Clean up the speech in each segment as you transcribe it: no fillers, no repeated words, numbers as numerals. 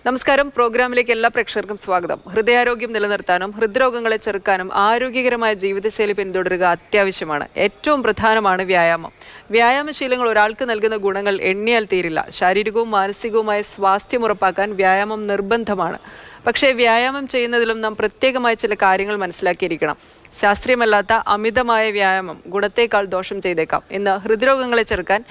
നമസ്കാരം. പ്രോഗ്രാമിലേക്ക് എല്ലാ പ്രേക്ഷകർക്കും സ്വാഗതം. ഹൃദയാരോഗ്യം നിലനിർത്താനും ഹൃദ്രോഗങ്ങളെ ചെറുക്കാനും ആരോഗ്യകരമായ ജീവിതശൈലി പിന്തുടരുക അത്യാവശ്യമാണ്. ഏറ്റവും പ്രധാനമാണ് വ്യായാമം. വ്യായാമശീലങ്ങൾ ഒരാൾക്ക് നൽകുന്ന ഗുണങ്ങൾ എണ്ണിയാൽ തീരില്ല. ശാരീരികവും മാനസികവുമായ സ്വാസ്ഥ്യം ഉറപ്പാക്കാൻ വ്യായാമം നിർബന്ധമാണ്. പക്ഷേ വ്യായാമം ചെയ്യുന്നതിലും നാം പ്രത്യേകമായ ചില കാര്യങ്ങൾ മനസ്സിലാക്കിയിരിക്കണം. ശാസ്ത്രീയമല്ലാത്ത അമിതമായ വ്യായാമം ഗുണത്തേക്കാൾ ദോഷം ചെയ്തേക്കാം. ഇന്ന് ഹൃദ്രോഗങ്ങളെ ചെറുക്കാൻ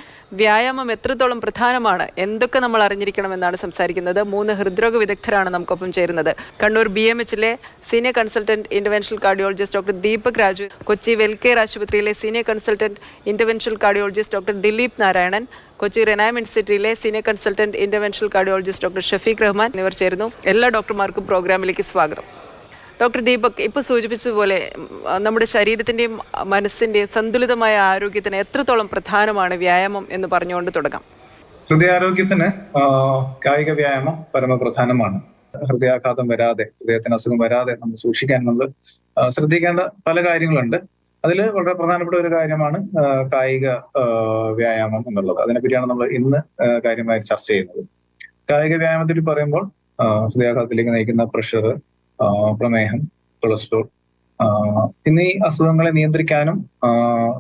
വ്യായാമം എത്രത്തോളം പ്രധാനമാണ്, എന്തൊക്കെ നമ്മൾ അറിഞ്ഞിരിക്കണമെന്നാണ് സംസാരിക്കുന്നത്. 3 ഹൃദ്രോഗ വിദഗ്ധരാണ് നമുക്കൊപ്പം ചേരുന്നത്. കണ്ണൂർ BMHലെ senior consultant interventional cardiologist doctor Deepak Raju, Kochi Welcare ആശുപത്രിയിലെ senior consultant interventional cardiologist doctor Dileep Narayanan, Kochi റെനാം ഇൻസ്റ്റിറ്റ്യൂട്ടിലെ senior consultant interventional cardiologist doctor Shafeeq Rahman എന്നിവർ ചേരുന്നു. എല്ലാ ഡോക്ടർമാർക്കും പ്രോഗ്രാമിലേക്ക് സ്വാഗതം. ഡോക്ടർ ദീപക്, ഇപ്പോൾ സൂചിപ്പിച്ചതുപോലെ നമ്മുടെ ശരീരത്തിൻ്റെയും മനസ്സിൻ്റെയും സന്തുലിതമായ ആരോഗ്യത്തിന് എത്രത്തോളം പ്രധാനമാണ് വ്യായാമം എന്ന് പറഞ്ഞുകൊണ്ട് തുടങ്ങാം. ഹൃദയാരോഗ്യത്തിന് കായിക വ്യായാമം പരമപ്രധാനമാണ്. ഹൃദയാഘാതം വരാതെ, ഹൃദയത്തിന് അസുഖം വരാതെ നമ്മൾ സൂക്ഷിക്കാൻ നമ്മൾ ശ്രദ്ധിക്കേണ്ട പല കാര്യങ്ങളുണ്ട്. അതിൽ വളരെ പ്രധാനപ്പെട്ട ഒരു കാര്യമാണ് കായിക വ്യായാമം എന്നുള്ളത്. അതിനെപ്പറ്റിയാണ് നമ്മൾ ഇന്ന് കാര്യമായി ചർച്ച ചെയ്യുന്നത്. കായിക വ്യായാമത്തിൽ പറയുമ്പോൾ ഹൃദയാഘാതത്തിലേക്ക് നയിക്കുന്ന പ്രഷർ, പ്രമേഹം, കൊളസ്ട്രോൾ എന്നീ അസുഖങ്ങളെ നിയന്ത്രിക്കാനും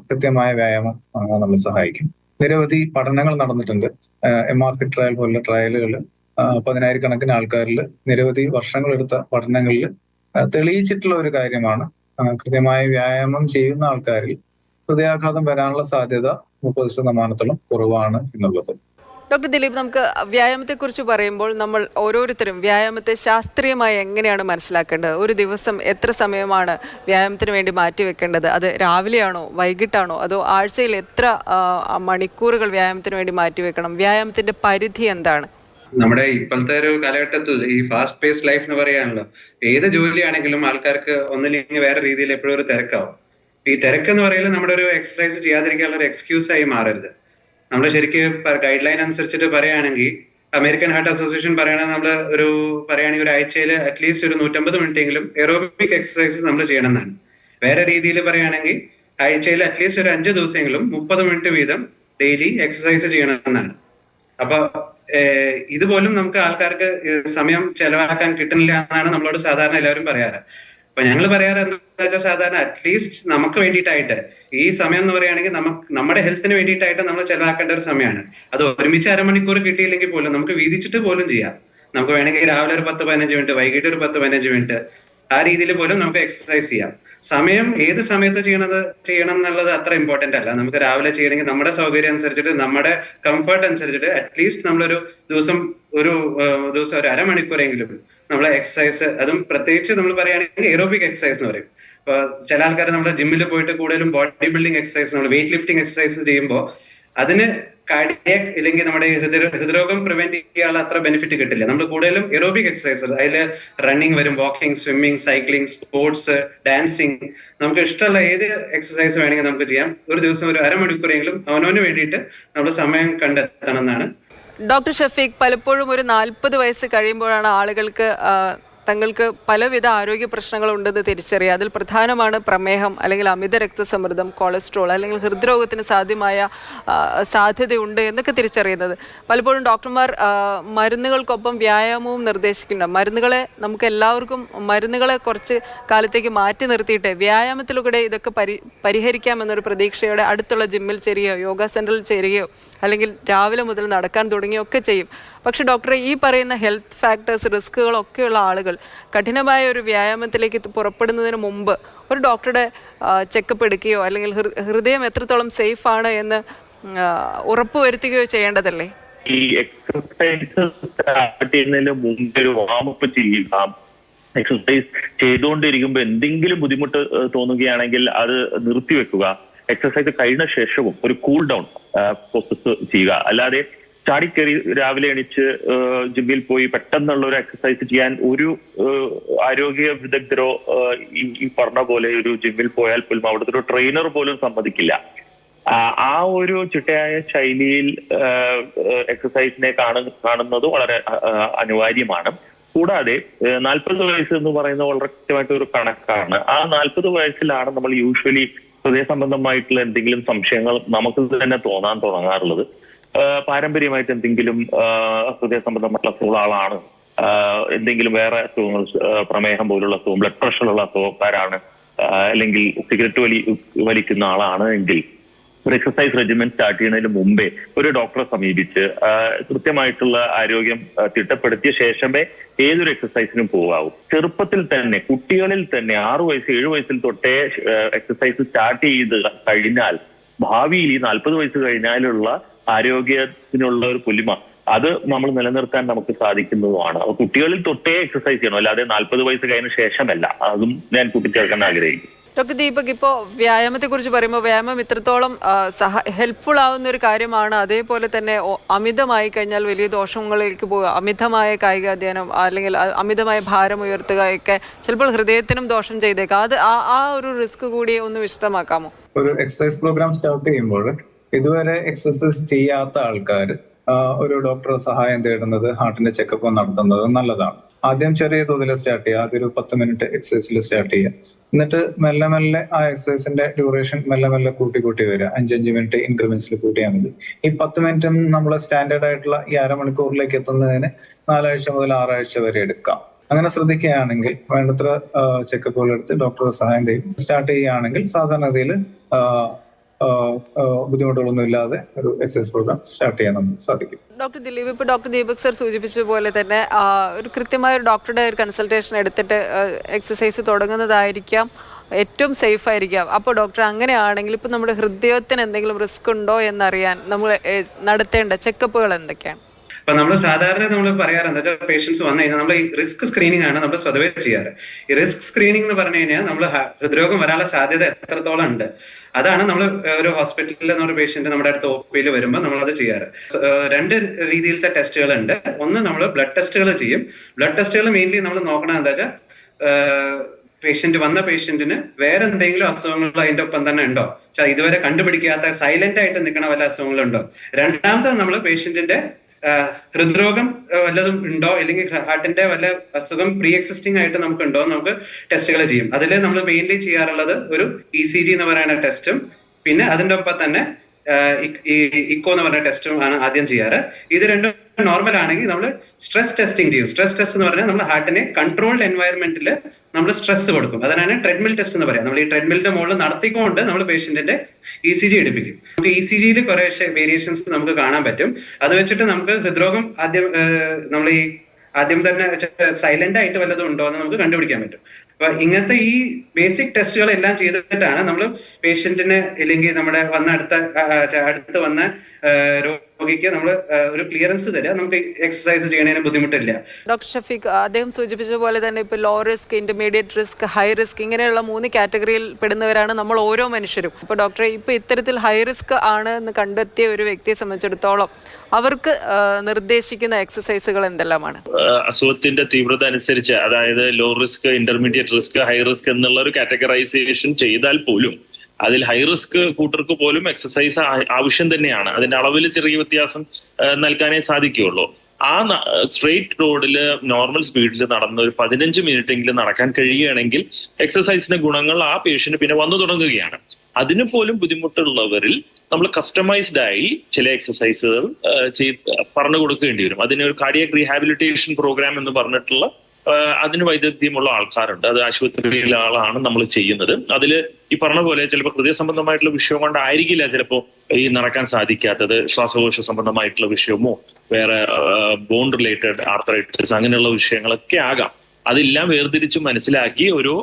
കൃത്യമായ വ്യായാമം നമ്മളെ സഹായിക്കും. നിരവധി പഠനങ്ങൾ നടന്നിട്ടുണ്ട്. MRP ട്രയൽ പോലുള്ള ട്രയലുകൾ 10,000-കണക്കിന് ആൾക്കാരിൽ നിരവധി വർഷങ്ങളെടുത്ത പഠനങ്ങളിൽ തെളിയിച്ചിട്ടുള്ള ഒരു കാര്യമാണ് കൃത്യമായ വ്യായാമം ചെയ്യുന്ന ആൾക്കാരിൽ ഹൃദയാഘാതം വരാനുള്ള സാധ്യത 30% കുറവാണ് എന്നുള്ളത്. ഡോക്ടർ ദിലീപ്, നമുക്ക് വ്യായാമത്തെക്കുറിച്ച് പറയുമ്പോൾ നമ്മൾ ഓരോരുത്തരും വ്യായാമത്തെ ശാസ്ത്രീയമായി എങ്ങനെയാണ് മനസ്സിലാക്കേണ്ടത്? ഒരു ദിവസം എത്ര സമയമാണ് വ്യായാമത്തിന് വേണ്ടി മാറ്റിവെക്കേണ്ടത്? അത് രാവിലെയാണോ, വൈകിട്ടാണോ, അതോ ആഴ്ചയിൽ എത്ര മണിക്കൂറുകൾ വ്യായാമത്തിന് വേണ്ടി മാറ്റിവെക്കണം? വ്യായാമത്തിന്റെ പരിധി എന്താണ്? നമ്മുടെ ഇപ്പോഴത്തെ ഒരു കാലഘട്ടത്തിൽ ഈ ഫാസ്റ്റ് പേസ് ലൈഫ് എന്ന് പറയാണല്ലോ, ഏത് ജോലിയാണെങ്കിലും ആൾക്കാർക്ക് ഒന്നില്ലെങ്കിൽ വേറെ രീതിയിൽ എപ്പോഴും ഒരു തിരക്കാവും. ഈ തിരക്ക് എന്ന് പറയുന്നത് നമ്മുടെ ഒരു എക്സസൈസ് ചെയ്യാതിരിക്കാനുള്ള ഒരു എക്സ്ക്യൂസ് ആയി മാറരുത്. നമ്മൾ ശരിക്കും ഗൈഡ് ലൈൻ അനുസരിച്ചിട്ട് പറയുകയാണെങ്കിൽ, അമേരിക്കൻ ഹാർട്ട് അസോസിയേഷൻ പറയുകയാണെങ്കിൽ നമ്മൾ പറയുകയാണെങ്കിൽ ഒരു ആഴ്ചയിൽ അറ്റ്ലീസ്റ്റ് ഒരു 150 മിനിറ്റെങ്കിലും എറോബിക് എക്സസൈസസ് നമ്മൾ ചെയ്യണം എന്നാണ്. വേറെ രീതിയിൽ പറയുകയാണെങ്കിൽ ആഴ്ചയിൽ അറ്റ്ലീസ്റ്റ് ഒരു 5 ദിവസമെങ്കിലും 30 മിനിറ്റ് വീതം ഡെയിലി എക്സസൈസ് ചെയ്യണം എന്നാണ്. അപ്പൊ ഇതുപോലും നമുക്ക് ആൾക്കാർക്ക് സമയം ചെലവാക്കാൻ കിട്ടുന്നില്ല എന്നാണ് നമ്മളോട് സാധാരണ എല്ലാവരും പറയാറ്. അപ്പൊ ഞങ്ങൾ പറയാറ് എന്താ വെച്ചാൽ, സാധാരണ അറ്റ്ലീസ്റ്റ് നമുക്ക് വേണ്ടിയിട്ടായിട്ട് ഈ സമയം എന്ന് പറയുകയാണെങ്കിൽ നമ്മുടെ ഹെൽത്തിന് വേണ്ടിയിട്ടായിട്ട് നമ്മൾ ചെലവാക്കേണ്ട ഒരു സമയമാണ്. അത് ഒരുമിച്ച് അരമണിക്കൂർ കിട്ടിയില്ലെങ്കിൽ പോലും നമുക്ക് വീതിച്ചിട്ട് പോലും ചെയ്യാം. നമുക്ക് വേണമെങ്കിൽ രാവിലെ ഒരു 10-15 മിനിറ്റ്, വൈകിട്ട് ഒരു 10-15 മിനിറ്റ്, ആ രീതിയിൽ പോലും നമുക്ക് എക്സസൈസ് ചെയ്യാം. സമയം ഏത് സമയത്ത് ചെയ്യണം എന്നുള്ളത് അത്ര ഇമ്പോർട്ടന്റ് അല്ല. നമുക്ക് രാവിലെ ചെയ്യണമെങ്കിൽ നമ്മുടെ സൗകര്യം അനുസരിച്ചിട്ട്, നമ്മുടെ കംഫർട്ട് അനുസരിച്ചിട്ട് അറ്റ്ലീസ്റ്റ് നമ്മളൊരു ദിവസം ഒരു അരമണിക്കൂറെങ്കിലും നമ്മളെ എക്സസൈസ്, അതും പ്രത്യേകിച്ച് നമ്മൾ പറയുകയാണെങ്കിൽ എറോബിക് എക്സസൈസ് എന്ന് പറയും. ഇപ്പൊ ചില ആൾക്കാർ നമ്മുടെ ജിമ്മിൽ പോയിട്ട് കൂടുതലും ബോഡി ബിൽഡിംഗ് എക്സസൈസ്, നമ്മൾ വെയിറ്റ് ലിഫ്റ്റിംഗ് എക്സസൈസ് ചെയ്യുമ്പോൾ അതിന് കാർഡിയാക് ഇല്ലെങ്കിൽ നമ്മുടെ ഹൃദ്രോഗം പ്രിവെന്റ് ചെയ്യാനുള്ള അത്ര ബെനിഫിറ്റ് കിട്ടില്ല. നമ്മൾ കൂടുതലും എറോബിക് എക്സസൈസ്, അതിൽ റണ്ണിങ് വരും, walking, swimming, cycling, sports, dancing, നമുക്ക് ഇഷ്ടമുള്ള ഏത് എക്സസൈസ് വേണമെങ്കിൽ നമുക്ക് ചെയ്യാം. ഒരു ദിവസം ഒരു അരമണിക്കൂറെങ്കിലും അവനവന് വേണ്ടിയിട്ട് നമ്മൾ സമയം കണ്ടെത്തണം എന്നാണ്. ഡോക്ടർ ഷഫീഖ്, പലപ്പോഴും ഒരു 40 വയസ്സ് കഴിയുമ്പോഴാണ് ആളുകൾക്ക് തങ്ങൾക്ക് പലവിധ ആരോഗ്യ പ്രശ്നങ്ങളുണ്ടെന്ന് തിരിച്ചറിയുക. അതിൽ പ്രധാനമാണ് പ്രമേഹം, അല്ലെങ്കിൽ അമിത രക്തസമ്മർദ്ദം, കൊളസ്ട്രോൾ, അല്ലെങ്കിൽ ഹൃദ്രോഗത്തിന് സാധ്യതയുണ്ട് എന്നൊക്കെ തിരിച്ചറിയുന്നത്. പലപ്പോഴും ഡോക്ടർമാർ മരുന്നുകൾക്കൊപ്പം വ്യായാമവും നിർദ്ദേശിക്കുന്നുണ്ട്. നമുക്ക് എല്ലാവർക്കും മരുന്നുകളെ കുറച്ച് കാലത്തേക്ക് മാറ്റി നിർത്തിയിട്ട് വ്യായാമത്തിലൂടെ ഇതൊക്കെ പരിഹരിക്കാമെന്നൊരു പ്രതീക്ഷയോടെ അടുത്തുള്ള ജിമ്മിൽ ചേരുകയോ യോഗ സെന്ററിൽ ചേരുകയോ അല്ലെങ്കിൽ രാവിലെ മുതൽ നടക്കാൻ തുടങ്ങിയൊക്കെ ചെയ്യും. പക്ഷെ ഡോക്ടറെ, ഈ പറയുന്ന ഹെൽത്ത് ഫാക്ടേഴ്സ്, റിസ്കുകളൊക്കെയുള്ള ആളുകൾ കഠിനമായ ഒരു വ്യായാമത്തിലേക്ക് പുറപ്പെടുന്നതിന് മുമ്പ് ഒരു ഡോക്ടറുടെ ചെക്കപ്പ് എടുക്കുകയോ അല്ലെങ്കിൽ ഹൃദയം എത്രത്തോളം സേഫ് ആണ് എന്ന് ഉറപ്പുവരുത്തുകയോ ചെയ്യേണ്ടതല്ലേ? ഈ എക്സസൈസ് സ്റ്റാർട്ട് ചെയ്യുന്നതിന് മുമ്പ് ഒരു വാമപ്പ് ചെയ്യുക. എക്സസൈസ് ചെയ്തുകൊണ്ടിരിക്കുമ്പോൾ എന്തെങ്കിലും ബുദ്ധിമുട്ട് തോന്നുകയാണെങ്കിൽ അത് നിർത്തിവെക്കുക. എക്സസൈസ് കഴിഞ്ഞ ശേഷവും ഒരു കൂൾ ഡൗൺ പ്രോസസ് ചെയ്യുക. അല്ലാതെ ചാടിക്കറി രാവിലെ എണീച്ച് ജിമ്മിൽ പോയി പെട്ടെന്നുള്ള ഒരു എക്സസൈസ് ചെയ്യാൻ ഒരു ആരോഗ്യ വിദഗ്ധരോ ഈ പറഞ്ഞ പോലെ ഒരു ജിമ്മിൽ പോയാൽ പോലും അവിടുത്തെ ഒരു ട്രെയിനർ പോലും സമ്മതിക്കില്ല. ആ ഒരു ചിട്ടയായ ശൈലിയിൽ എക്സസൈസിനെ കാണുന്നത് വളരെ അനിവാര്യമാണ്. കൂടാതെ 40 വയസ്സ് എന്ന് പറയുന്നത് വളരെ കൃത്യമായിട്ട് ഒരു കണക്കാണ്. ആ 40 വയസ്സിലാണ് നമ്മൾ യൂഷ്വലി ഹൃദയ സംബന്ധമായിട്ടുള്ള എന്തെങ്കിലും സംശയങ്ങൾ നമുക്ക് തന്നെ തോന്നാൻ തുടങ്ങാറുള്ളത്. പാരമ്പര്യമായിട്ട് എന്തെങ്കിലും ഹൃദയ സംബന്ധമായിട്ടുള്ള ആളാണ് എന്തെങ്കിലും വേറെ അസുഖങ്ങൾ, പ്രമേഹം പോലുള്ള അസുഖം, ബ്ലഡ് പ്രഷറുള്ള അസുഖക്കാരാണ്, അല്ലെങ്കിൽ സിഗരറ്റ് വലിക്കുന്ന ആളാണ് എങ്കിൽ ഒരു എക്സസൈസ് റെജിമെന്റ് സ്റ്റാർട്ട് ചെയ്യുന്നതിന് മുമ്പേ ഒരു ഡോക്ടറെ സമീപിച്ച് കൃത്യമായിട്ടുള്ള ആരോഗ്യം തിട്ടപ്പെടുത്തിയ ശേഷമേ ഏതൊരു എക്സസൈസിനും പോകാവൂ. ചെറുപ്പത്തിൽ തന്നെ, കുട്ടികളിൽ തന്നെ 6 വയസ്സ് 7 വയസ്സിൽ തൊട്ടേ എക്സസൈസ് സ്റ്റാർട്ട് ചെയ്ത് കഴിഞ്ഞാൽ ഭാവിയിൽ ഈ 40 വയസ്സ് കഴിഞ്ഞാലുള്ള ആരോഗ്യത്തിനുള്ള ഒരു പൊലിമ അത് നമ്മൾ നിലനിർത്താൻ നമുക്ക് സാധിക്കുന്നതുമാണ്. അപ്പൊ കുട്ടികളിൽ തൊട്ടേ എക്സസൈസ് ചെയ്യണം, അല്ലാതെ 40 വയസ്സ് കഴിഞ്ഞ ശേഷമല്ല. അതും ഞാൻ കൂട്ടിച്ചേർക്കാൻ ആഗ്രഹിക്കും. ഡോക്ടർ ദീപക്, ഇപ്പോൾ വ്യായാമത്തെ കുറിച്ച് പറയുമ്പോൾ വ്യായാമം ഇത്രത്തോളം ഹെൽപ്ഫുൾ ആവുന്ന ഒരു കാര്യമാണ്. അതേപോലെ തന്നെ അമിതമായി കഴിഞ്ഞാൽ വലിയ ദോഷങ്ങളിലേക്ക് പോകുക. അമിതമായ കായികാധ്വാനം അല്ലെങ്കിൽ അമിതമായ ഭാരം ഉയർത്തുകയൊക്കെ ചിലപ്പോൾ ഹൃദയത്തിനും ദോഷം ചെയ്തേക്കാം. അത് ആ ഒരു റിസ്ക് കൂടി ഒന്ന് വിശദമാക്കാമോ? ഒരു എക്സസൈസ് പ്രോഗ്രാം സ്റ്റാർട്ട് ചെയ്യുമ്പോൾ ഇതുവരെ എക്സസൈസ് ചെയ്യാത്ത ആൾക്കാർ ഒരു ഡോക്ടറുടെ സഹായം തേടുന്നത്, ഹാർട്ടിന്റെ ചെക്കപ്പ് നടത്തുന്നത് നല്ലതാണ്. ആദ്യം ചെറിയ തോതിൽ സ്റ്റാർട്ട് ചെയ്യുക. ആദ്യം ഒരു 10 മിനിറ്റ് എക്സസൈസിൽ സ്റ്റാർട്ട് ചെയ്യുക. എന്നിട്ട് മെല്ലെ മെല്ലെ ആ എക്സസൈസിന്റെ ഡ്യൂറേഷൻ മെല്ലെ മെല്ലെ കൂട്ടി വരിക. 5 മിനിറ്റ് ഇൻക്രിമെന്റ്സിൽ കൂട്ടിയാൽ മതി. ഈ 10 മിനിറ്റ് നമ്മൾ സ്റ്റാൻഡേർഡ് ആയിട്ടുള്ള ഈ അരമണിക്കൂറിലേക്ക് എത്തുന്നതിന് 4 ആഴ്ച മുതൽ 6 ആഴ്ച വരെ എടുക്കാം. അങ്ങനെ ശ്രദ്ധിക്കുകയാണെങ്കിൽ, വേണ്ടത്ര ചെക്കപ്പുകൾ എടുത്ത് ഡോക്ടറുടെ സഹായം തേടി സ്റ്റാർട്ട് ചെയ്യുകയാണെങ്കിൽ സാധാരണഗതിയിൽ ബുദ്ധിമുട്ടുകളൊന്നും ഇല്ലാതെ ഒരു എക്സസൈസ് പ്രോഗ്രാം സ്റ്റാർട്ട് ചെയ്യാൻ നമുക്ക് സാധിക്കും. ഡോക്ടർ ദിലീപ്, ഇപ്പോൾ ഡോക്ടർ ദീപക് സർ സൂചിപ്പിച്ചതുപോലെ തന്നെ ഒരു കൃത്യമായ ഒരു ഡോക്ടറുടെ ഒരു കൺസൾട്ടേഷൻ എടുത്തിട്ട് എക്സസൈസ് തുടങ്ങുന്നതായിരിക്കാം ഏറ്റവും സേഫ് ആയിരിക്കാം. അപ്പോൾ ഡോക്ടർ, അങ്ങനെയാണെങ്കിൽ ഇപ്പോൾ നമ്മുടെ ഹൃദയത്തിന് എന്തെങ്കിലും റിസ്ക് ഉണ്ടോ എന്നറിയാൻ നമ്മൾ നടത്തേണ്ട ചെക്കപ്പുകൾ എന്തൊക്കെയാണ്? അപ്പൊ നമ്മൾ സാധാരണ നമ്മൾ പറയാറ് എന്താ വെച്ചാൽ, പേഷ്യൻസ് വന്നു കഴിഞ്ഞാൽ നമ്മൾ ഈ റിസ്ക് സ്ക്രീനിങ് ആണ് നമ്മൾ സ്വതവേ ചെയ്യാറ്. ഈ റിസ്ക് സ്ക്രീനിങ് എന്ന് പറഞ്ഞു കഴിഞ്ഞാൽ നമ്മൾ ഹൃദ്രോഗം വരാനുള്ള സാധ്യത എത്രത്തോളം ഉണ്ട്, അതാണ് നമ്മൾ ഒരു ഹോസ്പിറ്റലിൽ നമ്മുടെ പേഷ്യന്റ് നമ്മുടെ അടുത്ത് OP-യിൽ വരുമ്പോൾ നമ്മൾ അത് ചെയ്യാറ്. 2 രീതിയിലത്തെ ടെസ്റ്റുകൾ ഉണ്ട്. ഒന്ന്, നമ്മൾ ബ്ലഡ് ടെസ്റ്റുകൾ ചെയ്യും. ബ്ലഡ് ടെസ്റ്റുകൾ മെയിൻലി നമ്മൾ നോക്കണം എന്താ വെച്ചാൽ, വന്ന പേഷ്യന്റിന് വേറെ എന്തെങ്കിലും അസുഖങ്ങൾ അതിന്റെ ഒപ്പം തന്നെ ഉണ്ടോ, ഇതുവരെ കണ്ടുപിടിക്കാത്ത സൈലന്റ് ആയിട്ട് നിൽക്കണ വല്ല അസുഖങ്ങളുണ്ടോ. രണ്ടാമത്തെ, നമ്മൾ പേഷ്യന്റിന്റെ ഹൃദ്രോഗം വല്ലതും ഉണ്ടോ, അല്ലെങ്കിൽ ഹാർട്ടിന്റെ വല്ല അസുഖം പ്രീ എക്സിസ്റ്റിംഗ് ആയിട്ട് നമുക്ക് ഉണ്ടോ നമുക്ക് ടെസ്റ്റുകൾ ചെയ്യും. അതിൽ നമ്മൾ മെയിൻലി ചെയ്യാറുള്ളത് ഒരു ECG എന്ന് പറയുന്ന ടെസ്റ്റും, പിന്നെ അതിന്റെ ഒപ്പം തന്നെ ഇക്കോ എന്ന് പറഞ്ഞ ടെസ്റ്റും ആണ് ആദ്യം ചെയ്യാറ്. ഇത് രണ്ടും നോർമൽ ആണെങ്കിൽ നമ്മൾ സ്ട്രെസ് ടെസ്റ്റിംഗ് ചെയ്യും. സ്ട്രെസ് ടെസ്റ്റ് എന്ന് പറഞ്ഞാൽ നമ്മൾ ഹാർട്ടിനെ കൺട്രോൾഡ് എൻവയറമെന്റിൽ നമ്മൾ സ്ട്രെസ് കൊടുക്കും. അതാണ് ട്രെഡ്മിൽ ടെസ്റ്റ് എന്ന് പറയാം. നമ്മൾ ഈ ട്രെഡ്മിലിന്റെ മുകളിൽ നടത്തിക്കൊണ്ട് നമ്മൾ പേഷ്യന്റിന്റെ ECG എടുപ്പിക്കും. നമുക്ക് ECGയിൽ കുറെ വേരിയേഷൻസ് നമുക്ക് കാണാൻ പറ്റും. അത് വെച്ചിട്ട് നമുക്ക് ഹൃദ്രോഗം നമ്മൾ ഈ ആദ്യം തന്നെ സൈലന്റ് ആയിട്ട് വല്ലതും ഉണ്ടോ എന്ന് നമുക്ക് കണ്ടുപിടിക്കാൻ പറ്റും. അപ്പൊ ഇങ്ങനത്തെ ഈ ബേസിക് ടെസ്റ്റുകൾ എല്ലാം ചെയ്തിട്ടാണ് നമ്മൾ പേഷ്യന്റിന്, അല്ലെങ്കിൽ നമ്മുടെ അടുത്ത് വന്ന രോഗിക്ക് നമ്മൾ ഒരു ക്ലിയറൻസ് തരിക. നമുക്ക് എക്സസൈസ് ചെയ്യണതിന് ബുദ്ധിമുട്ടില്ല. ഡോക്ടർ ഷഫീഖ്, അദ്ദേഹം സൂചിപ്പിച്ചതുപോലെ തന്നെ ഇപ്പോൾ low risk, intermediate risk, high risk, ഇങ്ങനെയുള്ള 3 കാറ്റഗറിയിൽ പെടുന്നവരാണ് നമ്മൾ ഓരോ മനുഷ്യരും. ഇപ്പോൾ ഡോക്ടറെ, ഇപ്പോൾ ഇത്തരത്തിൽ ഹൈ റിസ്ക് ആണ് എന്ന് കണ്ടെത്തിയ ഒരു വ്യക്തിയെ സംബന്ധിച്ചിടത്തോളം അവർക്ക് നിർദ്ദേശിക്കുന്ന എക്സസൈസുകൾ എന്തെല്ലാമാണ്? അസുഖത്തിന്റെ തീവ്രത അനുസരിച്ച്, അതായത് low risk, intermediate risk, high risk എന്നുള്ള ഒരു കാറ്റഗറൈസേഷൻ ചെയ്താൽ പോലും അതിൽ ഹൈ റിസ്ക് കൂട്ടർക്ക് പോലും എക്സസൈസ് ആവശ്യം തന്നെയാണ്. അതിന്റെ അളവിൽ ചെറിയ വ്യത്യാസം നൽകാനേ സാധിക്കുകയുള്ളൂ. ആ സ്ട്രെയിറ്റ് റോഡില് നോർമൽ സ്പീഡിൽ നടന്ന് ഒരു 15 മിനിറ്റ് എങ്കിലും നടക്കാൻ കഴിയുകയാണെങ്കിൽ എക്സസൈസിന്റെ ഗുണങ്ങൾ ആ പേഷ്യന്റ് പിന്നെ വന്നു തുടങ്ങുകയാണ്. അതിന് പോലും ബുദ്ധിമുട്ടുള്ളവരിൽ നമ്മൾ കസ്റ്റമൈസ്ഡ് ആയി ചില എക്സസൈസുകൾ പറഞ്ഞു കൊടുക്കേണ്ടി വരും. അതിനൊരു കാർഡിയാക് റീഹാബിലിറ്റേഷൻ പ്രോഗ്രാം എന്ന് പറഞ്ഞിട്ടുള്ള അതിന് വൈദഗ്ധ്യമുള്ള ആൾക്കാരുണ്ട്. അത് ആശുപത്രിയിലെ ആളാണ് നമ്മൾ ചെയ്യുന്നത്. അതിൽ ഈ പറഞ്ഞ പോലെ ചിലപ്പോൾ ഹൃദയ സംബന്ധമായിട്ടുള്ള വിഷയം കൊണ്ടായിരിക്കില്ല ചിലപ്പോൾ ഈ നടക്കാൻ സാധിക്കാത്തത്, ശ്വാസകോശ സംബന്ധമായിട്ടുള്ള വിഷയമോ വേറെ ബോൺ റിലേറ്റഡ് ആർത്രൈറ്റിസ് അങ്ങനെയുള്ള വിഷയങ്ങളൊക്കെ ആകാം. അതെല്ലാം വേർതിരിച്ച് മനസ്സിലാക്കി ഒരു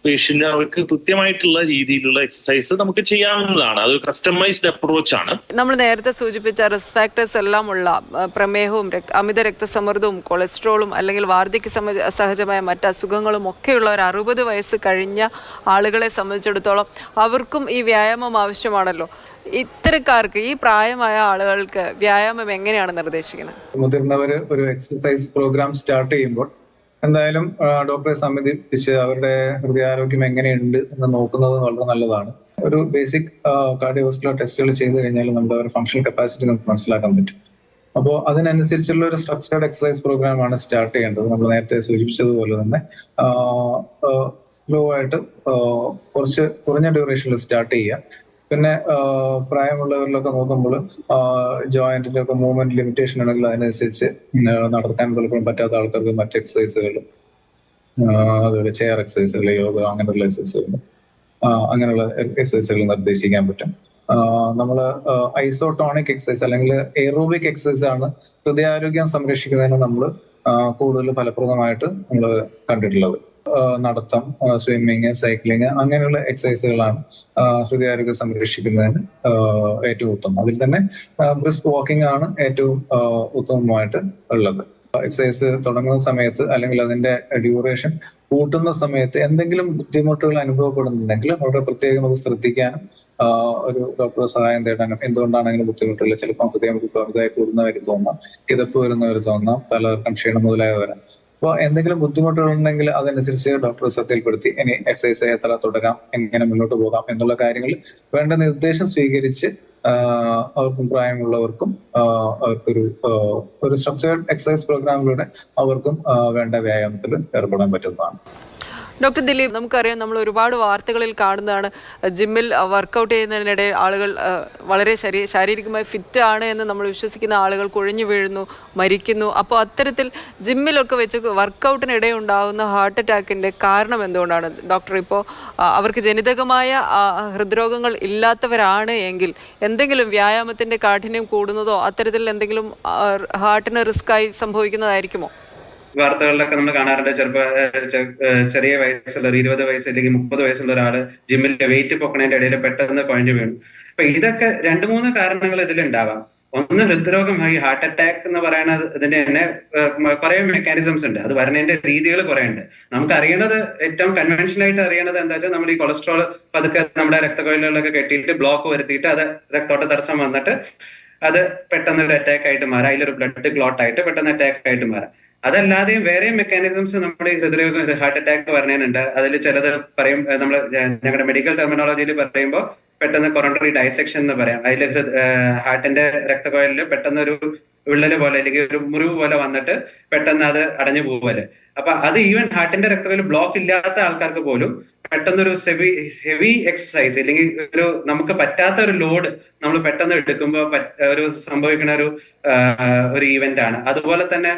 പേഷ്യന്റ് അവർക്ക് കൃത്യമായിട്ടുള്ള രീതിയിലുള്ള എക്സസൈസ് നമുക്ക് ചെയ്യാവുന്നതാണ്. അത് കസ്റ്റമൈസ്ഡ് അപ്രോച്ച് ആണ്. നമ്മൾ നേരത്തെ സൂചിപ്പിച്ച റിസ്ക് ഫാക്ടേഴ്സ് എല്ലാം ഉള്ള പ്രമേഹവും, അമിത രക്തസമ്മർദ്ദവും, കൊളസ്ട്രോളും, അല്ലെങ്കിൽ വാർദ്ധക്യ സഹജമായ മറ്റ് അസുഖങ്ങളും ഒക്കെയുള്ള ഒരു 60 വയസ്സ് കഴിഞ്ഞ ആളുകളെ സംബന്ധിച്ചിടത്തോളം അവർക്കും ഈ വ്യായാമം ആവശ്യമാണല്ലോ. ഇത്തരക്കാർക്ക്, ഈ പ്രായമായ ആളുകൾക്ക് വ്യായാമം എങ്ങനെയാണ് നിർദ്ദേശിക്കുന്നത്? മുതിർന്നവര് ഒരു എക്സസൈസ് പ്രോഗ്രാം സ്റ്റാർട്ട് ചെയ്യുമ്പോൾ എന്തായാലും ഡോക്ടറെ സമീപിച്ച് അവരുടെ ഹൃദയാരോഗ്യം എങ്ങനെയുണ്ട് എന്ന് നോക്കുന്നത് വളരെ നല്ലതാണ്. ഒരു ബേസിക് കാർഡിയോവാസ്കുലർ ടെസ്റ്റുകൾ ചെയ്ത് കഴിഞ്ഞാൽ നമ്മുടെ അവരുടെ ഫങ്ഷണൽ കപ്പാസിറ്റി നമുക്ക് മനസ്സിലാക്കാൻ പറ്റും. അപ്പോൾ അതിനനുസരിച്ചുള്ള ഒരു സ്ട്രക്ചേർഡ് എക്സസൈസ് പ്രോഗ്രാമാണ് സ്റ്റാർട്ട് ചെയ്യേണ്ടത്. നമ്മൾ നേരത്തെ സൂചിപ്പിച്ചതുപോലെ തന്നെ സ്ലോ ആയിട്ട് കുറഞ്ഞ ഡ്യൂറേഷനിൽ സ്റ്റാർട്ട് ചെയ്യുക. പിന്നെ പ്രായമുള്ളവരിലൊക്കെ നോക്കുമ്പോൾ ജോയിന്റിന്റെ ഒക്കെ മൂവ്മെന്റ് ലിമിറ്റേഷൻ ഉണ്ടെങ്കിൽ അതിനനുസരിച്ച് നടത്താൻ പലപ്പോഴും പറ്റാത്ത ആൾക്കാർക്ക് മറ്റ് എക്സസൈസുകൾ, അതുപോലെ ചെയർ എക്സസൈസുകൾ, യോഗ അങ്ങനെയുള്ള എക്സസൈസുകൾ, അങ്ങനെയുള്ള എക്സസൈസുകൾ നിർദ്ദേശിക്കാൻ പറ്റും. നമ്മൾ ഐസോട്ടോണിക് എക്സസൈസ് അല്ലെങ്കിൽ എയറോബിക് എക്സസൈസ് ആണ് ഹൃദയാരോഗ്യം സംരക്ഷിക്കുന്നതിന് നമ്മൾ കൂടുതൽ ഫലപ്രദമായിട്ട് നമ്മൾ കണ്ടിട്ടുള്ളത്. നടത്തം, സ്വിമ്മിങ്, സൈക്ലിങ് അങ്ങനെയുള്ള എക്സസൈസുകളാണ് ഹൃദയാരോഗ്യം സംരക്ഷിക്കുന്നതിന് ഏറ്റവും ഉത്തമം. അതിൽ തന്നെ ബ്രിസ്ക് വാക്കിംഗ് ആണ് ഏറ്റവും ഉത്തമമായിട്ട് ഉള്ളത്. എക്സസൈസ് തുടങ്ങുന്ന സമയത്ത് അല്ലെങ്കിൽ അതിന്റെ ഡ്യൂറേഷൻ കൂട്ടുന്ന സമയത്ത് എന്തെങ്കിലും ബുദ്ധിമുട്ടുകൾ അനുഭവപ്പെടുന്നുണ്ടെങ്കിൽ വളരെ പ്രത്യേകം അത് ശ്രദ്ധിക്കാനും ഒരു ഡോക്ടറുടെ സഹായം തേടാനും. എന്തുകൊണ്ടാണെങ്കിലും ബുദ്ധിമുട്ടുകൾ, ചിലപ്പോൾ ഹൃദയം ഇതായി കൂടുന്നവർ തോന്നാം, കിതപ്പ് വരുന്നവർ തോന്നാം, തലകറക്കം, ക്ഷീണം മുതലായവ വരാം. അപ്പോൾ എന്തെങ്കിലും ബുദ്ധിമുട്ടുകൾ ഉണ്ടെങ്കിൽ അതനുസരിച്ച് ഡോക്ടറെ ശ്രദ്ധയിൽപ്പെടുത്തി ഇനി എക്സസൈസ് എത്ര തുടങ്ങാം, എങ്ങനെ മുന്നോട്ട് പോകാം എന്നുള്ള കാര്യങ്ങൾ വേണ്ട നിർദ്ദേശം സ്വീകരിച്ച് അവർക്കും പ്രായമുള്ളവർക്കും ഒരു സ്ട്രക്ചേർഡ് എക്സസൈസ് പ്രോഗ്രാമിലൂടെ അവർക്കും വേണ്ട വ്യായാമത്തിൽ ഏർപ്പെടാൻ പറ്റുന്നതാണ്. ഡോക്ടർ ദിലീപ്, നമുക്കറിയാം, നമ്മൾ ഒരുപാട് വാർത്തകളിൽ കാണുന്നതാണ് ജിമ്മിൽ വർക്കൗട്ട് ചെയ്യുന്നതിനിടെ ആളുകൾ വളരെ ശാരീരികമായി ഫിറ്റ് ആണ് എന്ന് നമ്മൾ വിശ്വസിക്കുന്ന ആളുകൾ കുഴഞ്ഞു വീഴുന്നു, മരിക്കുന്നു. അപ്പോൾ അത്തരത്തിൽ ജിമ്മിലൊക്കെ വെച്ച് വർക്കൗട്ടിനിടെ ഉണ്ടാകുന്ന ഹാർട്ട് അറ്റാക്കിൻ്റെ കാരണം എന്തുകൊണ്ടാണ് ഡോക്ടർ? ഇപ്പോൾ അവർക്ക് ജനിതകമായ ഹൃദ്രോഗങ്ങൾ ഇല്ലാത്തവരാണ് എങ്കിൽ എന്തെങ്കിലും വ്യായാമത്തിൻ്റെ കാഠിന്യം കൂടുന്നതോ അത്തരത്തിൽ എന്തെങ്കിലും ഹാർട്ടിന് റിസ്ക്കായി സംഭവിക്കുന്നതായിരിക്കുമോ? വാർത്തകളിലൊക്കെ നമ്മൾ കാണാറുണ്ട്, ചെറിയ വയസ്സുള്ള 20 വയസ്സ് അല്ലെങ്കിൽ 30 വയസ്സുള്ള ഒരാള് ജിമ്മിൽ വെയിറ്റ് പൊക്കണതിന്റെ ഇടയിൽ പെട്ടെന്ന് കുഴഞ്ഞു വീണു. അപ്പൊ ഇതൊക്കെ 2-3 കാരണങ്ങൾ ഇതിലുണ്ടാവാം. ഒന്ന്, ഹൃദ്രോഗം, ഈ ഹാർട്ട് അറ്റാക്ക് എന്ന് പറയുന്നത് ഇതിന്റെ തന്നെ കുറെ മെക്കാനിസംസ് ഉണ്ട്. അത് വരുന്നതിന്റെ രീതികൾ കുറെ ഉണ്ട്. നമുക്ക് അറിയണത്, ഏറ്റവും കൺവെൻഷനൽ ആയിട്ട് അറിയണത് എന്താ വെച്ചാൽ, നമ്മൾ ഈ കൊളസ്ട്രോൾ പതുക്കെ നമ്മുടെ രക്തക്കൊഴലുകളിലൊക്കെ കെട്ടിയിട്ട് ബ്ലോക്ക് വരുത്തിയിട്ട് അത് രക്തോട്ട തടസ്സം വന്നിട്ട് അത് പെട്ടെന്ന് ഒരു അറ്റാക്ക് ആയിട്ട് മാറാം. അതിലൊരു ബ്ലഡ് ക്ലോട്ട് ആയിട്ട് പെട്ടെന്ന് അറ്റാക്ക് ആയിട്ട് മാറാം. അതല്ലാതെയും വേറെ മെക്കാനിസംസ് നമ്മുടെ ഈ ഹൃദയ ഹാർട്ട് അറ്റാക്ക് പറഞ്ഞതിനുണ്ട്. അതിൽ ചിലത് പറയും, നമ്മൾ ഞങ്ങളുടെ മെഡിക്കൽ ടെർമിനോളജിയിൽ പറയുമ്പോൾ പെട്ടെന്ന് കൊറോണറി ഡൈസെക്ഷൻ എന്ന് പറയാം. അതിൽ ഹാർട്ടിന്റെ രക്തക്കൊഴലിൽ പെട്ടെന്ന് ഒരു വിള്ളല് പോലെ അല്ലെങ്കിൽ ഒരു മുറിവ് പോലെ വന്നിട്ട് പെട്ടെന്ന് അത് അടഞ്ഞു പോവല്. അപ്പൊ അത് ഈവൻ ഹാർട്ടിന്റെ രക്തക്കൊഴൽ ബ്ലോക്ക് ഇല്ലാത്ത ആൾക്കാർക്ക് പോലും പെട്ടെന്നൊരു ഹെവി എക്സസൈസ് അല്ലെങ്കിൽ നമുക്ക് പറ്റാത്ത ഒരു ലോഡ് നമ്മൾ പെട്ടെന്ന് എടുക്കുമ്പോൾ ഒരു സംഭവിക്കുന്ന ഒരു ഈവന്റ് ആണ്. അതുപോലെ തന്നെ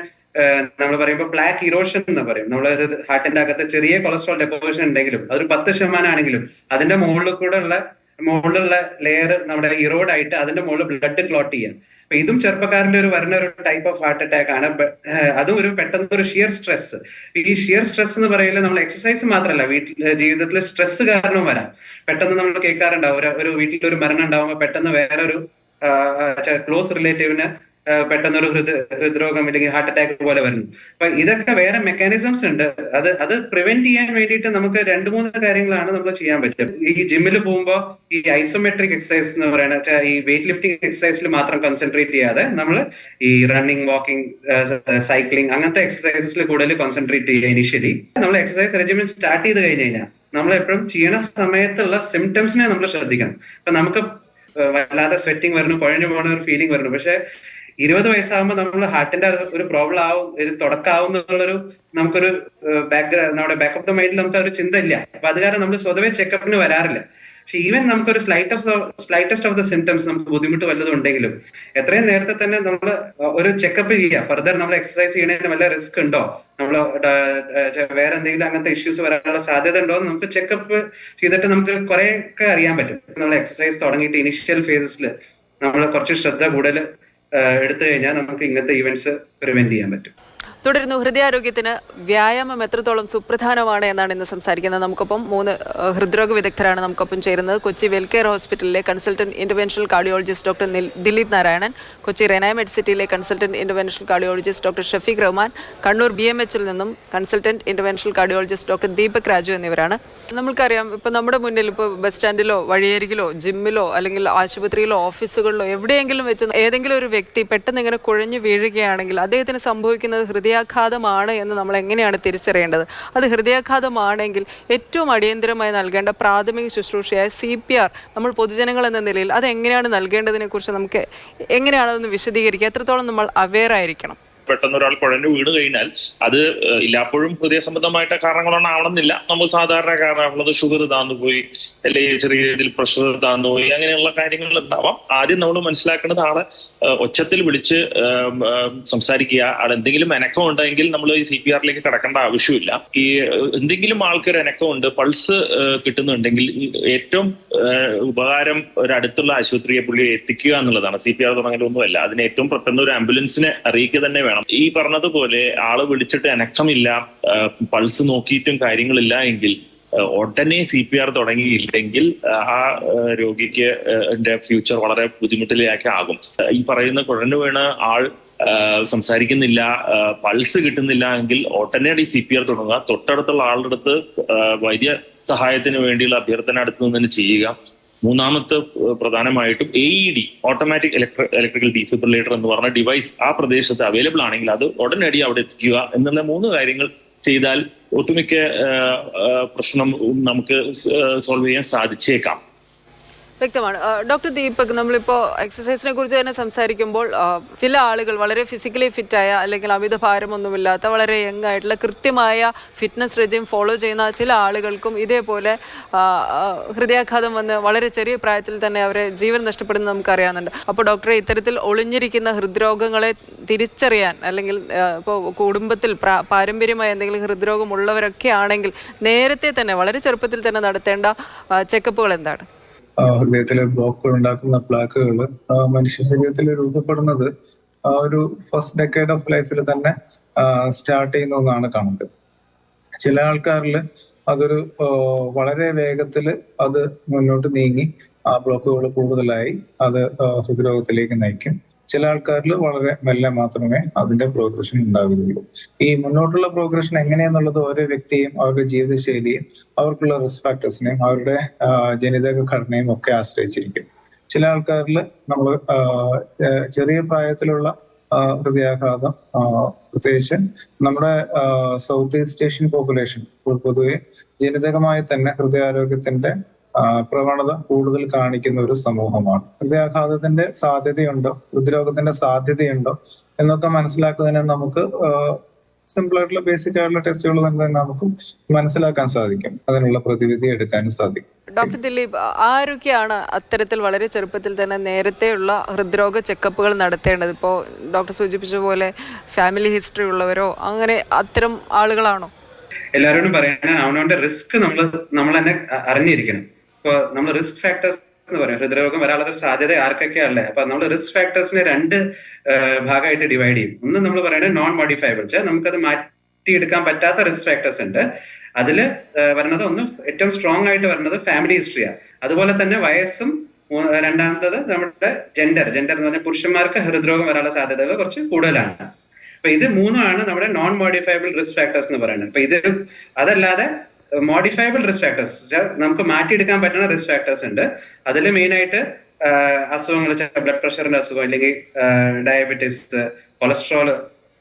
നമ്മൾ പറയുമ്പോൾ ബ്ലാക്ക് ഇറോഷൻ എന്ന് പറയും. നമ്മൾ ഹാർട്ടിന്റെ അകത്ത് ചെറിയ കൊളസ്ട്രോൾ ഡെപ്പോസിഷൻ ഉണ്ടെങ്കിലും അതൊരു 10% ആണെങ്കിലും അതിന്റെ മുകളിലുള്ള ലെയർ നമ്മുടെ ഇറോഡ് ആയിട്ട് അതിന്റെ മുകളിൽ ബ്ലഡ് ക്ലോട്ട് ചെയ്യാം. അപ്പൊ ഇതും ചെറുപ്പക്കാരിൽ വരുന്ന ഒരു ടൈപ്പ് ഓഫ് ഹാർട്ട് അറ്റാക്ക് ആണ്. അതും പെട്ടെന്ന് ഒരു ഷിയർ സ്ട്രെസ്. ഈ ഷിയർ സ്ട്രെസ് എന്ന് പറയുന്നത് നമ്മൾ എക്സസൈസ് മാത്രമല്ല, ജീവിതത്തിൽ സ്ട്രെസ് കാരണം വരാം. പെട്ടെന്ന് നമ്മൾ കേൾക്കാറുണ്ടാവും, ഒരു വീട്ടിൽ ഒരു മരണം ഉണ്ടാവുമ്പോൾ പെട്ടെന്ന് വേറൊരു ക്ലോസ് റിലേറ്റീവിന് പെട്ടെന്നൊരു ഹൃദ്രോഗം അല്ലെങ്കിൽ ഹാർട്ട് അറ്റാക്ക് പോലെ വരുന്നു. അപ്പൊ ഇതൊക്കെ വേറെ മെക്കാനിസംസ് ഉണ്ട്. അത് പ്രിവെന്റ് ചെയ്യാൻ വേണ്ടിയിട്ട് നമുക്ക് 2-3 കാര്യങ്ങളാണ് നമ്മൾ ചെയ്യാൻ പറ്റും. ഈ ജിമ്മിൽ പോകുമ്പോൾ ഈ ഐസോമെട്രിക് എക്സസൈസ് എന്ന് പറയുന്നത് ഈ വെയിറ്റ് ലിഫ്റ്റിംഗ് എക്സസൈസിൽ മാത്രം കോൺസെൻട്രേറ്റ് ചെയ്യാതെ നമ്മൾ ഈ റണ്ണിങ്, വാക്കിംഗ്, സൈക്ലിംഗ് അങ്ങനത്തെ എക്സസൈസസിൽ കൂടുതൽ കോൺസെൻട്രേറ്റ് ചെയ്യുക. ഇനിഷ്യലി നമ്മൾ എക്സസൈസ് റെജിമെന്റ് സ്റ്റാർട്ട് ചെയ്ത് കഴിഞ്ഞ് കഴിഞ്ഞാൽ നമ്മൾ എപ്പോഴും ചെയ്യണ സമയത്തുള്ള സിംറ്റംസിനെ നമ്മൾ ശ്രദ്ധിക്കണം. ഇപ്പൊ നമുക്ക് വല്ലാതെ സ്വെറ്റിംഗ് വരുന്നു, കുഴഞ്ഞു പോകുന്ന ഒരു ഫീലിംഗ് വരുന്നു. പക്ഷെ 20 വയസ്സാകുമ്പോൾ നമ്മൾ ഹാർട്ടിന്റെ ഒരു പ്രോബ്ലം ആവും, ഒരു തുടക്കമാവും എന്നുള്ളൊരു നമുക്കൊരു നമ്മുടെ ബാക്ക് ഓഫ് ദ മൈൻഡിൽ നമുക്ക് ഒരു ചിന്ത ഇല്ല. അപ്പൊ അത് കാരണം നമ്മൾ സ്വതവേ ചെക്കപ്പിന് വരാറില്ല. പക്ഷെ ഈവൻ നമുക്കൊരു സ്ലൈറ്റസ്റ്റ് ഓഫ് ദ സിംറ്റംസ്, നമുക്ക് ബുദ്ധിമുട്ട് വല്ലതും ഉണ്ടെങ്കിലും എത്രയും നേരത്തെ തന്നെ നമ്മൾ ഒരു ചെക്കപ്പ് ചെയ്യുക. ഫർദർ നമ്മൾ എക്സസൈസ് ചെയ്യുന്നതിന് വല്ല റിസ്ക് ഉണ്ടോ, നമ്മൾ വേറെ എന്തെങ്കിലും അങ്ങനത്തെ ഇഷ്യൂസ് വരാനുള്ള സാധ്യത ഉണ്ടോ എന്ന് നമുക്ക് ചെക്കപ്പ് ചെയ്തിട്ട് നമുക്ക് കുറെ ഒക്കെ അറിയാൻ പറ്റും. നമ്മൾ എക്സസൈസ് തുടങ്ങിയിട്ട് ഇനിഷ്യൽ ഫേസസിൽ നമ്മൾ കുറച്ച് ശ്രദ്ധ കൂടുതൽ എടുത്തു കഴിഞ്ഞാൽ നമുക്ക് ഇങ്ങനത്തെ ഇവന്റ്സ് പ്രിവെന്റ് ചെയ്യാൻ പറ്റും. തുടരുന്നു. ഹൃദയാരോഗ്യത്തിന് വ്യായാമം എത്രത്തോളം സുപ്രധാനമാണ് എന്നാണ് ഇന്ന് സംസാരിക്കുന്നത്. നമുക്കൊപ്പം 3 ഹൃദ്രോഗ വിദഗ്ധരാണ് നമുക്കൊപ്പം ചേരുന്നത്. കൊച്ചി വെൽകെയർ ഹോസ്പിറ്റലിലെ consultant interventional cardiologist doctor Dileep Narayanan, Kochi Renai മെഡിസിറ്റിയിലെ consultant interventional cardiologist doctor Shafeeq Rahman, Kannur BMHൽ നിന്നും consultant interventional cardiologist doctor Deepak Raju എന്നിവരാണ്. നമുക്കറിയാം, ഇപ്പോൾ നമ്മുടെ മുന്നിൽ ഇപ്പോൾ ബസ് സ്റ്റാൻഡിലോ വഴിയരികിലോ ജിമ്മിലോ അല്ലെങ്കിൽ ആശുപത്രിയിലോ ഓഫീസുകളിലോ എവിടെയെങ്കിലും വെച്ച് ഏതെങ്കിലും ഒരു വ്യക്തി പെട്ടെന്ന് ഇങ്ങനെ കുഴഞ്ഞു വീഴുകയാണെങ്കിൽ അദ്ദേഹത്തിന് സംഭവിക്കുന്നത് ഹൃദയാഘാതമാണ് എന്ന് നമ്മൾ എങ്ങനെയാണ് തിരിച്ചറിയേണ്ടത്? അത് ഹൃദയാഘാതമാണെങ്കിൽ ഏറ്റവും അടിയന്തരമായി നൽകേണ്ട പ്രാഥമിക ശുശ്രൂഷയായ CPR നമ്മൾ പൊതുജനങ്ങൾ എന്ന നിലയിൽ അത് എങ്ങനെയാണ് നൽകേണ്ടതിനെ കുറിച്ച് നമുക്ക് എങ്ങനെയാണെന്ന് വിശദീകരിക്കുക? എത്രത്തോളം നമ്മൾ അവെയർ ആയിരിക്കണം? പെട്ടെന്ന് ഒരാൾ കുഴഞ്ഞു വീണ് കഴിഞ്ഞാൽ അത് എല്ലായ്പ്പോഴും ഹൃദയ സംബന്ധമായിട്ട് കാരണങ്ങളൊന്നും ആവണമെന്നില്ല. നമ്മൾ സാധാരണ കാരണമുള്ളത് ഷുഗർ താന്നുപോയി, അല്ലെങ്കിൽ ചെറിയ രീതിയിൽ പ്രഷർ താന്നുപോയി, അങ്ങനെയുള്ള കാര്യങ്ങൾ ഉണ്ടാവാം. ആദ്യം നമ്മൾ മനസ്സിലാക്കേണ്ടത് ആളെ ഒച്ചത്തിൽ വിളിച്ച് സംസാരിക്കുക. ആൾ എന്തെങ്കിലും അനക്കം ഉണ്ടെങ്കിൽ നമ്മൾ ഈ CPR കടക്കേണ്ട ആവശ്യമില്ല. ഈ എന്തെങ്കിലും ആൾക്കൊരു അനക്കമുണ്ട്, പൾസ് കിട്ടുന്നുണ്ടെങ്കിൽ ഏറ്റവും ഉപകാരം ഒരു അടുത്തുള്ള ആശുപത്രിയെ പുള്ളിയെ എത്തിക്കുക എന്നുള്ളതാണ്. CPR തുടങ്ങലൊന്നുമല്ല. അതിന് ഏറ്റവും പെട്ടെന്ന് ഒരു ആംബുലൻസിനെ അറിയിക്കുക തന്നെ വേണം. ഈ പറഞ്ഞതുപോലെ ആള് വിളിച്ചിട്ട് അനക്കമില്ല, പൾസ് നോക്കിയിട്ടും കാര്യങ്ങളില്ല എങ്കിൽ ഉടനെ CPR തുടങ്ങിയില്ലെങ്കിൽ ആ രോഗിക്ക് ഫ്യൂച്ചർ വളരെ ബുദ്ധിമുട്ടിലേക്ക് ആകും. ഈ പറയുന്ന കുഴഞ്ഞു വീണ ആൾ സംസാരിക്കുന്നില്ല, പൾസ് കിട്ടുന്നില്ല എങ്കിൽ ഉടനടി CPR തുടങ്ങുക. തൊട്ടടുത്തുള്ള ആളുടെ അടുത്ത് വൈദ്യ സഹായത്തിന് വേണ്ടിയുള്ള അഭ്യർത്ഥന അടുത്ത് നിന്ന് തന്നെ ചെയ്യുക. മൂന്നാമത്തെ പ്രധാനമായിട്ടും AED, ഓട്ടോമാറ്റിക് ഇലക്ട്രിക്കൽ ഡീഫിബ്രിലേറ്റർ എന്ന് പറഞ്ഞ ഡിവൈസ് ആ പ്രദേശത്ത് അവൈലബിൾ ആണെങ്കിൽ അത് ഉടനടി അവിടെ എത്തിക്കുക എന്നുള്ള 3 കാര്യങ്ങൾ ചെയ്താൽ ഒട്ടുമിക്ക പ്രശ്നം നമുക്ക് സോൾവ് ചെയ്യാൻ സാധിച്ചേക്കാം. വ്യക്തമാണ്. ഡോക്ടർ ദീപക്, നമ്മളിപ്പോൾ എക്സസൈസിനെ കുറിച്ച് തന്നെ സംസാരിക്കുമ്പോൾ ചില ആളുകൾ വളരെ ഫിസിക്കലി ഫിറ്റായ അല്ലെങ്കിൽ അമിത ഭാരമൊന്നുമില്ലാത്ത വളരെ യങ് ആയിട്ടുള്ള കൃത്യമായ ഫിറ്റ്നസ് റെജിം ഫോളോ ചെയ്യുന്ന ചില ആളുകൾക്കും ഇതേപോലെ ഹൃദയാഘാതം വന്ന് വളരെ ചെറിയ പ്രായത്തിൽ തന്നെ അവരെ ജീവൻ നഷ്ടപ്പെടുന്നത് നമുക്കറിയാവുന്നുണ്ട്. അപ്പോൾ ഡോക്ടറെ, ഇത്തരത്തിൽ ഒളിഞ്ഞിരിക്കുന്ന ഹൃദ്രോഗങ്ങളെ തിരിച്ചറിയാൻ അല്ലെങ്കിൽ ഇപ്പോൾ കുടുംബത്തിൽ പാരമ്പര്യമായ എന്തെങ്കിലും ഹൃദ്രോഗമുള്ളവരൊക്കെ ആണെങ്കിൽ നേരത്തെ തന്നെ വളരെ ചെറുപ്പത്തിൽ തന്നെ നടത്തേണ്ട ചെക്കപ്പുകൾ എന്താണ്? ഹൃദയത്തിലെ ബ്ലോക്കുകൾ ഉണ്ടാക്കുന്ന പ്ലാക്കുകൾ മനുഷ്യ ശരീരത്തിൽ രൂപപ്പെടുന്നത് ഒരു ഫസ്റ്റ് ഡെക്കേഡ് ഓഫ് ലൈഫിൽ തന്നെ സ്റ്റാർട്ട് ചെയ്യുന്ന ഒന്നാണ് കാണുന്നത്. ചില ആൾക്കാരിൽ അതൊരു വളരെ വേഗത്തിൽ അത് മുന്നോട്ട് നീങ്ങി ആ ബ്ലോക്കുകൾ കൂടുതലായി അത് ഹൃദ്രോഗത്തിലേക്ക് നയിക്കും. ചില ആൾക്കാരിൽ വളരെ മെല്ലെ മാത്രമേ അതിന്റെ പ്രോഗ്രഷൻ ഉണ്ടാവുകയുള്ളൂ. ഈ മുന്നോട്ടുള്ള പ്രോഗ്രഷൻ എങ്ങനെയെന്നുള്ളത് ഓരോ വ്യക്തിയും അവരുടെ ജീവിതശൈലിയും അവർക്കുള്ള റിസ്ക് ഫാക്ടേഴ്സിനെയും അവരുടെ ജനിതക ഘടനയും ഒക്കെ ആശ്രയിച്ചിരിക്കും. ചില ആൾക്കാരിൽ നമ്മൾ ചെറിയ പ്രായത്തിലുള്ള ഹൃദയാഘാതം, പ്രത്യേകിച്ച് നമ്മുടെ സൗത്ത് ഈസ്റ്റ് ഏഷ്യൻ പോപ്പുലേഷൻ പൊതുവെ ജനിതകമായി തന്നെ ഹൃദയാരോഗ്യത്തിന്റെ പ്രവണത കൂടുതൽ കാണിക്കുന്ന ഒരു സമൂഹമാണ്. ഹൃദയാഘാതത്തിന്റെ സാധ്യതയുണ്ടോ, ഹൃദ്രോഗത്തിന്റെ സാധ്യതയുണ്ടോ എന്നൊക്കെ മനസ്സിലാക്കുന്നതിന് നമുക്ക് സിമ്പിൾ ആയിട്ടുള്ള ബേസിക് ആയിട്ടുള്ള ടെസ്റ്റുകൾ തന്നെ നമുക്ക് മനസ്സിലാക്കാൻ സാധിക്കും. അതിനുള്ള പ്രതിവിധി എടുക്കാനും സാധിക്കും. ഡോക്ടർ ദിലീപ്, ആരൊക്കെയാണ് അത്തരത്തിൽ വളരെ ചെറുപ്പത്തിൽ തന്നെ നേരത്തെയുള്ള ഹൃദ്രോഗ ചെക്കപ്പുകൾ നടത്തേണ്ടത്? ഇപ്പോൾ ഡോക്ടർ സൂചിപ്പിച്ച പോലെ ഫാമിലി ഹിസ്റ്ററി ഉള്ളവരോ അങ്ങനെ അത്തരം ആളുകളാണോ? എല്ലാവരോടും പറയണ അവനവന്റെ റിസ്ക് നമ്മൾ തന്നെ അറിഞ്ഞിരിക്കണം. ഇപ്പൊ നമ്മൾ റിസ്ക് ഫാക്ടേഴ്സ് എന്ന് പറയും. ഹൃദ്രോഗം വരാനുള്ള സാധ്യത ആർക്കൊക്കെയാ ഉള്ളത്. അപ്പൊ നമ്മൾ റിസ്ക് ഫാക്ടേഴ്സിനെ 2 ഭാഗമായിട്ട് ഡിവൈഡ് ചെയ്യും. ഒന്ന് നമ്മൾ പറയുന്നത് നോൺ മോഡിഫയബിൾ, നമുക്കത് മാറ്റിയെടുക്കാൻ പറ്റാത്ത റിസ്ക് ഫാക്ടേഴ്സ് ഉണ്ട്. അതിൽ വരുന്നത് ഒന്ന് ഏറ്റവും സ്ട്രോങ് ആയിട്ട് വരുന്നത് ഫാമിലി ഹിസ്റ്ററിയാണ്. അതുപോലെ തന്നെ വയസ്സും, രണ്ടാമത്തത് നമ്മുടെ ജെൻഡർ എന്ന് പറഞ്ഞാൽ പുരുഷന്മാർക്ക് ഹൃദ്രോഗം വരാനുള്ള സാധ്യതകൾ കുറച്ച് കൂടുതലാണ്. അപ്പൊ ഇത് 3ആണ് നമ്മുടെ നോൺ മോഡിഫയബിൾ റിസ്ക് ഫാക്ടേഴ്സ് എന്ന് പറയുന്നത്. അപ്പൊ ഇത് അതല്ലാതെ മോഡിഫയബിൾ റിസ്ക് ഫാക്ടേഴ്സ്, നമുക്ക് മാറ്റിയെടുക്കാൻ പറ്റുന്ന റിസ്ക് ഫാക്ടേഴ്സ് ഉണ്ട്. അതിൽ മെയിൻ ആയിട്ട് അസുഖങ്ങൾ, ബ്ലഡ് പ്രഷറിന്റെ അസുഖം, അല്ലെങ്കിൽ ഡയബറ്റീസ്, കൊളസ്ട്രോള്,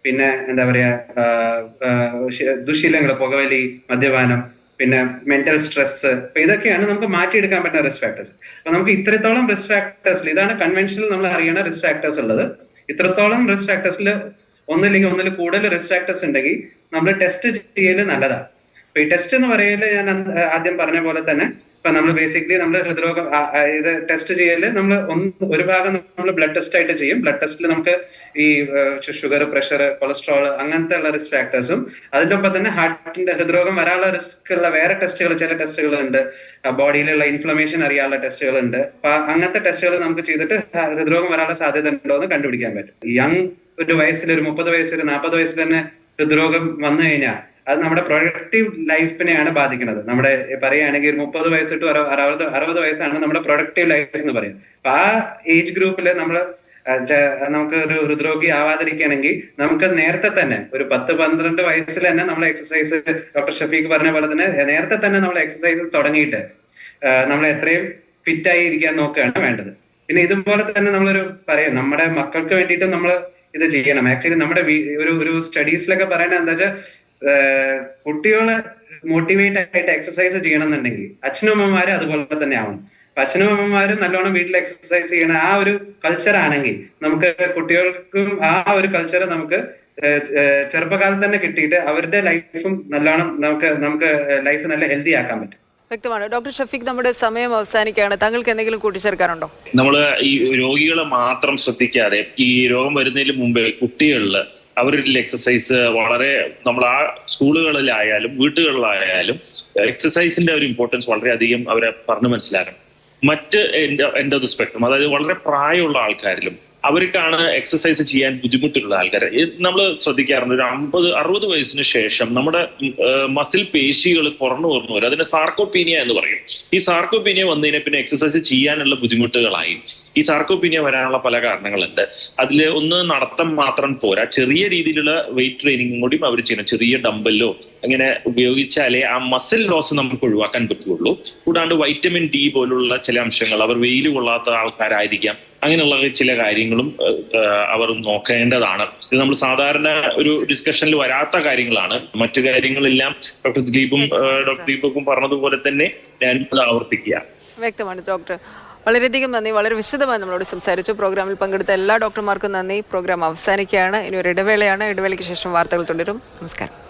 പിന്നെ എന്താ പറയാ ദുശീലങ്ങൾ, പുകവലി, മദ്യപാനം, പിന്നെ മെന്റൽ സ്ട്രെസ്. അപ്പൊ ഇതൊക്കെയാണ് നമുക്ക് മാറ്റിയെടുക്കാൻ പറ്റുന്ന റിസ്ക് ഫാക്ടേഴ്സ്. അപ്പൊ നമുക്ക് ഇത്രത്തോളം റിസ്ക് ഫാക്ടേഴ്സിൽ, ഇതാണ് കൺവെൻഷനിൽ നമ്മൾ അറിയണ റിസ്ക് ഫാക്ടേഴ്സ് ഉള്ളത്. ഇത്രത്തോളം റിസ്ക് ഫാക്ടേഴ്സിൽ ഒന്നിൽ കൂടുതൽ റിസ്ക് ഫാക്ടേഴ്സ് ഉണ്ടെങ്കിൽ നമ്മൾ ടെസ്റ്റ് ചെയ്യല് നല്ലതാണ്. അപ്പൊ ഈ ടെസ്റ്റ് എന്ന് പറയല് ഞാൻ ആദ്യം പറഞ്ഞ പോലെ തന്നെ ഇപ്പൊ നമ്മൾ ബേസിക്കലി നമ്മൾ ഹൃദ്രോഗം ഇത് ടെസ്റ്റ് ചെയ്യല് ഒരു ഭാഗം നമ്മൾ ബ്ലഡ് ടെസ്റ്റ് ആയിട്ട് ചെയ്യും. ബ്ലഡ് ടെസ്റ്റിൽ നമുക്ക് ഈ ഷുഗർ, പ്രഷർ, കൊളസ്ട്രോൾ അങ്ങനത്തെ ഉള്ള റിസ്ക് ഫാക്ടേഴ്സും, അതിന്റെ ഒപ്പം തന്നെ ഹാർട്ടിന്റെ ഹൃദ്രോഗം വരാനുള്ള റിസ്ക് ഉള്ള വേറെ ടെസ്റ്റുകൾ, ചില ടെസ്റ്റുകൾ ഉണ്ട്. ബോഡിയിലുള്ള ഇൻഫ്ലമേഷൻ അറിയാനുള്ള ടെസ്റ്റുകൾ ഉണ്ട്. അപ്പൊ അങ്ങനത്തെ ടെസ്റ്റുകൾ നമുക്ക് ചെയ്തിട്ട് ഹൃദ്രോഗം വരാനുള്ള സാധ്യത ഉണ്ടോ എന്ന് കണ്ടുപിടിക്കാൻ പറ്റും. യങ് ഒരു വയസ്സിൽ, ഒരു 30 വയസ്സിൽ, 40 വയസ്സിൽ തന്നെ ഹൃദ്രോഗം വന്നു കഴിഞ്ഞാൽ അത് നമ്മുടെ പ്രൊഡക്റ്റീവ് ലൈഫിനെയാണ് ബാധിക്കുന്നത്. നമ്മുടെ പറയുകയാണെങ്കിൽ 30 വയസ്സ് ടു 60 വയസ്സാണ് നമ്മുടെ പ്രൊഡക്റ്റീവ് ലൈഫ് എന്ന് പറയുന്നത്. അപ്പൊ ആ ഏജ് ഗ്രൂപ്പിൽ നമുക്ക് ഒരു ഹൃദ്രോഗി ആവാതിരിക്കുകയാണെങ്കിൽ നമുക്ക് നേരത്തെ തന്നെ ഒരു 10-12 വയസ്സിൽ തന്നെ നമ്മൾ എക്സസൈസ്, ഡോക്ടർ ഷഫീഖ് പറഞ്ഞ പോലെ തന്നെ നേരത്തെ തന്നെ നമ്മൾ എക്സസൈസ് തുടങ്ങിയിട്ട് നമ്മൾ എത്രയും ഫിറ്റ് ആയി ഇരിക്കാൻ നോക്കുകയാണ് വേണ്ടത്. പിന്നെ ഇതുപോലെ തന്നെ നമ്മുടെ മക്കൾക്ക് വേണ്ടിയിട്ട് നമ്മൾ ഇത് ചെയ്യണം. ആക്ച്വലി നമ്മുടെ ഒരു സ്റ്റഡീസിലൊക്കെ പറയണത് എന്താ വെച്ചാൽ, കുട്ടികളെ മോട്ടിവേറ്റ് ആയിട്ട് എക്സസൈസ് ചെയ്യണം എന്നുണ്ടെങ്കിൽ അച്ഛനും അമ്മമാരും അതുപോലെ തന്നെ ആവണം. അപ്പൊ അച്ഛനും അമ്മമാരും നല്ലോണം വീട്ടിൽ എക്സസൈസ് ചെയ്യണ ആ ഒരു കൾച്ചർ ആണെങ്കിൽ നമുക്ക് കുട്ടികൾക്കും ആ ഒരു കൾച്ചർ നമുക്ക് ചെറുപ്പകാലത്ത് തന്നെ കിട്ടിയിട്ട് അവരുടെ ലൈഫും നല്ലോണം നമുക്ക് ലൈഫ് നല്ല ഹെൽത്തി ആക്കാൻ പറ്റും. വ്യക്തമാണ്. ഡോക്ടർ ഷഫീഖ്, നമ്മുടെ സമയം അവസാനിക്കുകയാണ്. താങ്കൾക്ക് എന്തെങ്കിലും കൂട്ടിച്ചേർക്കാനുണ്ടോ? നമ്മൾ ഈ രോഗികളെ മാത്രം ശ്രദ്ധിക്കാതെ ഈ രോഗം വരുന്നതിന് മുമ്പേ കുട്ടികളിൽ അവരുടെ എക്സസൈസ് വളരെ നമ്മൾ ആ സ്കൂളുകളിലായാലും വീട്ടുകളിലായാലും എക്സസൈസിന്റെ ഒരു ഇമ്പോർട്ടൻസ് വളരെയധികം അവരെ പറഞ്ഞു മനസ്സിലാക്കണം. മറ്റ് എൻ്റെ ഓഫ് ദ സ്പെക്ട്രം, അതായത് വളരെ പ്രായമുള്ള ആൾക്കാരിലും അവർക്കാണ് എക്സസൈസ് ചെയ്യാൻ ബുദ്ധിമുട്ടുള്ള ആൾക്കാർ. നമ്മൾ ശ്രദ്ധിക്കാറുണ്ട് ഒരു 50-60 വയസ്സിന് ശേഷം നമ്മുടെ മസിൽ പേശികൾ കുറഞ്ഞു വരും. അതിന് സാർക്കോപീനിയ എന്ന് പറയും. ഈ സാർക്കോപീനിയ വന്നതിനെ പിന്നെ എക്സസൈസ് ചെയ്യാനുള്ള ബുദ്ധിമുട്ടുകളായി. ഈ സാർക്കോപീനിയ വരാനുള്ള പല കാരണങ്ങളുണ്ട്. അതിൽ ഒന്ന്, നടത്തം മാത്രം പോരാ, ചെറിയ രീതിയിലുള്ള വെയിറ്റ് ട്രെയിനിങ്ങും കൂടി അവർ ചെയ്യണം. ചെറിയ ഡംബല്ലോ അങ്ങനെ ഉപയോഗിച്ചാലേ ആ മസിൽ ലോസ് നമുക്ക് ഒഴിവാക്കാൻ പറ്റുള്ളൂ. കൂടാണ്ട് വൈറ്റമിൻ ഡി പോലുള്ള ചില അംശങ്ങൾ, അവർ വെയിൽ കൊള്ളാത്ത ആൾക്കാരായിരിക്കാം, അങ്ങനെയുള്ള ചില കാര്യങ്ങളും അവർ നോക്കേണ്ടതാണ്. ഇത് നമ്മൾ സാധാരണ ഒരു ഡിസ്കഷനിൽ വരാത്ത കാര്യങ്ങളാണ്. മറ്റു കാര്യങ്ങളെല്ലാം ഡോക്ടർ ദീപക്കും പറഞ്ഞതുപോലെ തന്നെ ഞാൻ ആവർത്തിക്കുക. വ്യക്തമാണ് ഡോക്ടർ. വളരെയധികം നന്ദി. വളരെ വിശദമായി നമ്മളോട് സംസാരിച്ചു. പ്രോഗ്രാമിൽ പങ്കെടുത്ത എല്ലാ ഡോക്ടർമാർക്കും നന്ദി. പ്രോഗ്രാം അവസാനിക്കുകയാണ്. ഇനി ഒരു ഇടവേളയാണ്. ഇടവേളയ്ക്ക് ശേഷം വാർത്തകൾ തുടരും. നമസ്കാരം.